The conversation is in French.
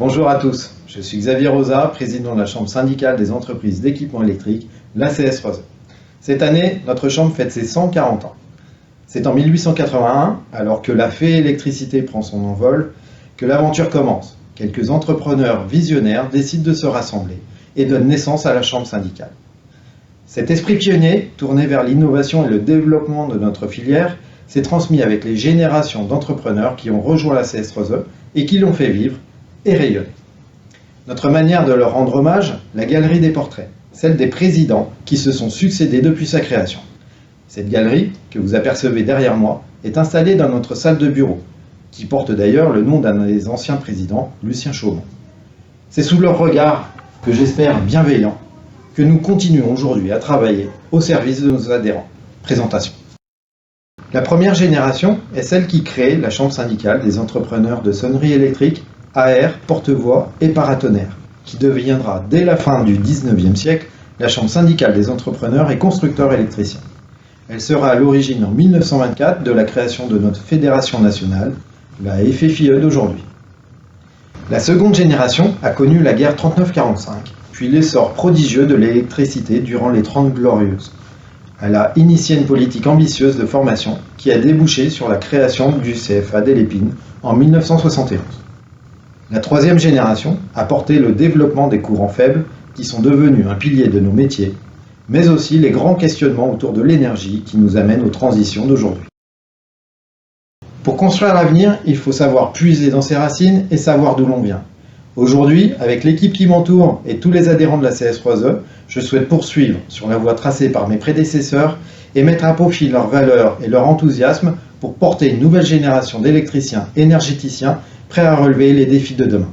Bonjour à tous, je suis Xavier Rosa, président de la Chambre syndicale des entreprises d'équipement électrique, l'ACS3E. Cette année, notre chambre fête ses 140 ans. C'est en 1881, alors que la fée électricité prend son envol, que l'aventure commence. Quelques entrepreneurs visionnaires décident de se rassembler et donnent naissance à la Chambre syndicale. Cet esprit pionnier, tourné vers l'innovation et le développement de notre filière, s'est transmis avec les générations d'entrepreneurs qui ont rejoint la CS3E et qui l'ont fait vivre et rayonner. Notre manière de leur rendre hommage, la galerie des portraits, celle des présidents qui se sont succédés depuis sa création. Cette galerie, que vous apercevez derrière moi, est installée dans notre salle de bureau, qui porte d'ailleurs le nom d'un des anciens présidents, Lucien Chaumont. C'est sous leur regard, que j'espère bienveillant, que nous continuons aujourd'hui à travailler au service de nos adhérents. Présentation. La première génération est celle qui crée la Chambre syndicale des entrepreneurs de sonnerie électrique, AR, porte-voix et paratonnerre, qui deviendra dès la fin du XIXe siècle la Chambre syndicale des entrepreneurs et constructeurs électriciens. Elle sera à l'origine en 1924 de la création de notre fédération nationale, la FFIE d'aujourd'hui. La seconde génération a connu la guerre 39-45, puis l'essor prodigieux de l'électricité durant les 30 glorieuses. Elle a initié une politique ambitieuse de formation qui a débouché sur la création du CFA des Lépines en 1971. La troisième génération a porté le développement des courants faibles qui sont devenus un pilier de nos métiers, mais aussi les grands questionnements autour de l'énergie qui nous amènent aux transitions d'aujourd'hui. Pour construire l'avenir, il faut savoir puiser dans ses racines et savoir d'où l'on vient. Aujourd'hui, avec l'équipe qui m'entoure et tous les adhérents de la CS3E, je souhaite poursuivre sur la voie tracée par mes prédécesseurs et mettre à profit leurs valeurs et leur enthousiasme pour porter une nouvelle génération d'électriciens énergéticiens prêts à relever les défis de demain.